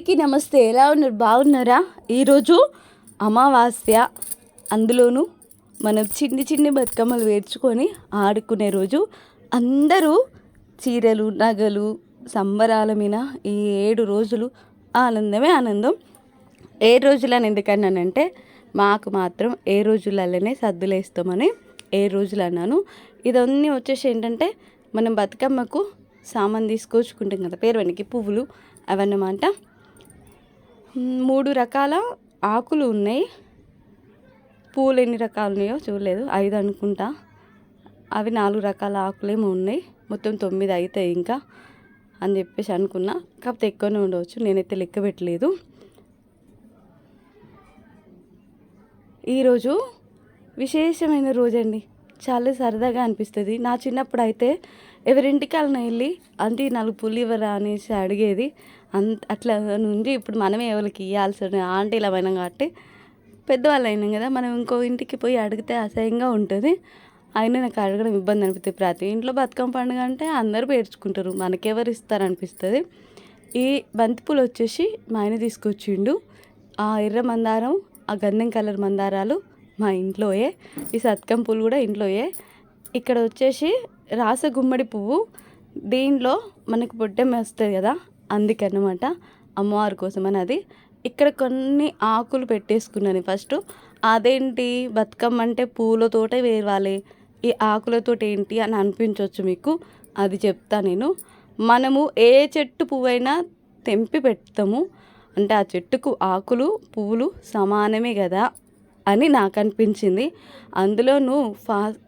అందరికీ నమస్తే. ఎలా ఉన్నారు? బాగున్నారా? ఈరోజు అమావాస్య, అందులోనూ మనం చిన్ని చిన్ని బతుకమ్మలు వేర్చుకొని ఆడుకునే రోజు. అందరూ చీరలు, నగలు, సంబరాల మీద ఈ 7 రోజులు ఆనందమే ఆనందం. 7 రోజులని ఎందుకన్నానంటే మాకు మాత్రం 7 రోజులలోనే సద్దులేస్తామని 7 రోజులు అన్నాను. ఇదన్నీ వచ్చేసి ఏంటంటే మనం బతుకమ్మకు సామాన్ తీసుకొచ్చుకుంటాం కదా, పేరువనికి పువ్వులు అవన్నమాట. 3 రకాల ఆకులు ఉన్నాయి. పూలు ఎన్ని రకాలు ఉన్నాయో చూడలేదు, 5 అనుకుంటా. అవి 4 రకాల ఆకులేమో ఉన్నాయి. మొత్తం 9 అవుతాయి ఇంకా అని చెప్పేసి అనుకున్నా. కాకపోతే ఎక్కువనే ఉండవచ్చు, నేనైతే లెక్క పెట్టలేదు. ఈరోజు విశేషమైన రోజండి. చాలా సరదాగా అనిపిస్తుంది. నా చిన్నప్పుడు అయితే ఎవరింటికి వాళ్ళని వెళ్ళి అంటే 4 పువ్వులు ఇవ్వరా అనేసి అడిగేది. అట్లా నుండి ఇప్పుడు మనమే ఎవరికి ఇవ్వాల్సిన ఆంటీలు అయినాం కాబట్టి పెద్దవాళ్ళు అయినాం కదా, మనం ఇంకో ఇంటికి పోయి అడిగితే అసహ్యంగా ఉంటుంది. అయినా నాకు అడగడం ఇబ్బంది అనిపిస్తుంది. ప్రతి ఇంట్లో బతుకమ్మ పండుగ అంటే అందరూ పేర్చుకుంటారు, మనకెవరు ఇస్తారు అనిపిస్తుంది. ఈ బంతిపూలు వచ్చేసి మా ఆయన తీసుకొచ్చిండు. ఆ ఎర్ర మందారం, ఆ గంధం కలర్ మందారాలు మా ఇంట్లోయే. ఈ సత్కం పూలు కూడా ఇంట్లోయే. ఇక్కడ వచ్చేసి రాస గుమ్మడి పువ్వు, దీనిలో మనకు బొడ్డెమ్మ వస్తుంది కదా, అందుకన్నమాట అమ్మవారి కోసం అని అది. ఇక్కడ కొన్ని ఆకులు పెట్టేసుకున్నాను ఫస్ట్. అదేంటి బతుకమ్మ అంటే పూలతోటే వేరవాలి, ఈ ఆకులతోటి ఏంటి అని అనిపించవచ్చు మీకు. అది చెప్తా నేను. మనము ఏ చెట్టు పువ్వైనా తెంపి పెడతాము అంటే ఆ చెట్టుకు ఆకులు పువ్వులు సమానమే కదా అని నాకు అనిపించింది. అందులోనూ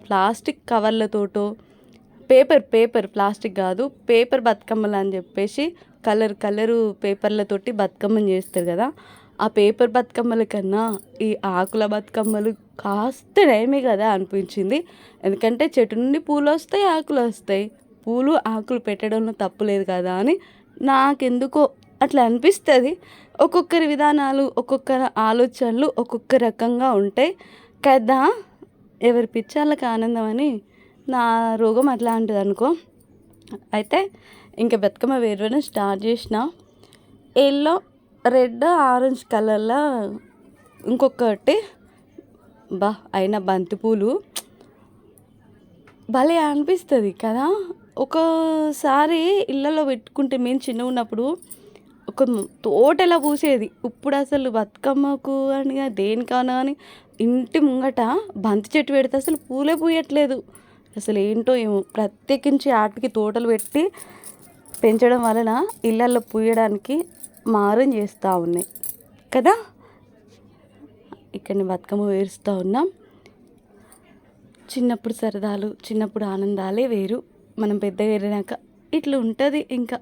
ప్లాస్టిక్ కవర్లతోటో పేపర్ ప్లాస్టిక్ కాదు, పేపర్ బతుకమ్మలు అని చెప్పేసి కలరు పేపర్లతోటి బతుకమ్మని చేస్తారు కదా, ఆ పేపర్ బతుకమ్మల కన్నా ఈ ఆకుల బతుకమ్మలు కాస్త నయమే కదా అనిపించింది. ఎందుకంటే చెట్టు నుండి పూలు వస్తాయి, ఆకులు వస్తాయి. పూలు ఆకులు పెట్టడంలో తప్పు లేదు కదా అని నాకెందుకో అట్లా అనిపిస్తుంది. ఒక్కొక్కరి విధానాలు, ఒక్కొక్కరి ఆలోచనలు ఒక్కొక్క రకంగా ఉంటాయి కదా. ఎవరి పిచ్చాళ్ళకి ఆనందం అని నా రోగం అట్లాంటిది అనుకో. అయితే ఇంకా బతుకమ్మ వేరడం స్టార్ట్ చేసిన. ఎల్లో, రెడ్, ఆరెంజ్ కలర్లో ఇంకొకటి అయిన బంతిపూలు భలే అనిపిస్తుంది కదా. ఒకసారి ఇళ్ళలో పెట్టుకుంటే మేము చిన్నగా ఉన్నప్పుడు ఒక తోటలా పూసేది. ఇప్పుడు అసలు బతుకమ్మకు అని దేనికన్నా అని ఇంటి ముంగట బంతి చెట్టు పెడితే అసలు పూలే పూయట్లేదు. అసలు ఏంటో ఏమో, ప్రత్యేకించి ఆటికి తోటలు పెట్టి పెంచడం వలన ఇళ్ళల్లో పూయడానికి మారం చేస్తూ ఉన్నాయి కదా. ఇక్కడ బతుకమ్మ వేరుస్తూ ఉన్నాం. చిన్నప్పుడు సరదాలు, చిన్నప్పుడు ఆనందాలే వేరు. మనం పెద్దగా ఎరినాక ఇట్లా ఉంటుంది. ఇంకా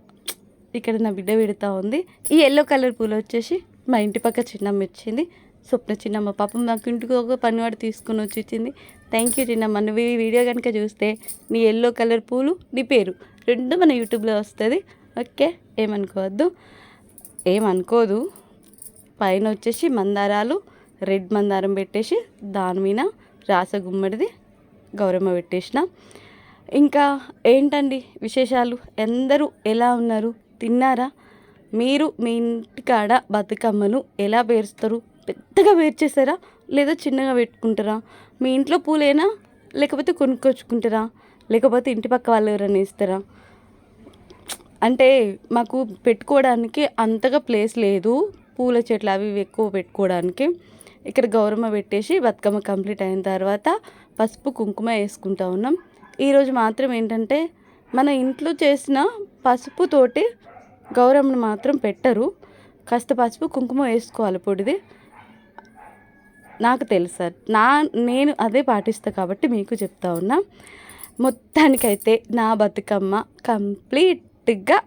ఇక్కడ నా బిడ్డ పెడతా ఉంది. ఈ ఎల్లో కలర్ పూలు వచ్చేసి మా ఇంటి పక్క చిన్నమ్మ ఇచ్చింది. స్వప్న చిన్నమ్మ. పాపం నాకు ఇంటికి ఒక పనివాడు తీసుకొని వచ్చి ఇచ్చింది. థ్యాంక్ యూ చిన్నమ్మ. నువ్వు ఈ వీడియో కనుక చూస్తే నీ ఎల్లో కలర్ పూలు, నీ పేరు 2 మన యూట్యూబ్లో వస్తుంది. ఓకే, ఏమనుకోదు. పైన వచ్చేసి మందారాలు, రెడ్ మందారం పెట్టేసి దాని మీద రాస గుమ్మడిది గౌరమ్మ పెట్టేసిన. ఇంకా ఏంటండి విశేషాలు? అందరూ ఎలా ఉన్నారు? తిన్నారా? మీరు మీ ఇంటికాడ బతుకమ్మను ఎలా పేరుస్తారు? పెద్దగా పేర్చేస్తారా లేదా చిన్నగా పెట్టుకుంటారా? మీ ఇంట్లో పూలేనా లేకపోతే కొనుక్కొచ్చుకుంటారా? లేకపోతే ఇంటి పక్క వాళ్ళు ఎవరైనా ఇస్తారా? అంటే మాకు పెట్టుకోవడానికి అంతగా ప్లేస్ లేదు, పూల చెట్లు అవి ఇవి ఎక్కువ పెట్టుకోవడానికి. ఇక్కడ గౌరమ్మ పెట్టేసి బతుకమ్మ కంప్లీట్ అయిన తర్వాత పసుపు కుంకుమ వేసుకుంటా ఉన్నాం. ఈరోజు మాత్రం ఏంటంటే మన ఇంట్లో చేసిన పసుపుతోటి గౌరమ్మను మాత్రం పెట్టరు. కాస్త పసుపు కుంకుమ వేసుకోవాలి పొడిది. నాకు తెలుసు, నేను అదే పాటిస్తాను కాబట్టి మీకు చెప్తా ఉన్నా. మొత్తానికైతే నా బతుకమ్మ కంప్లీట్గా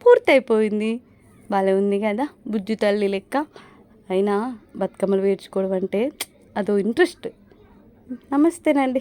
పూర్తయిపోయింది. భలే ఉంది కదా, బుజ్జి తల్లి లెక్క. అయినా బతుకమ్మలు వేర్చుకోవడం అంటే అదో ఇంట్రెస్ట్. నమస్తేనండి.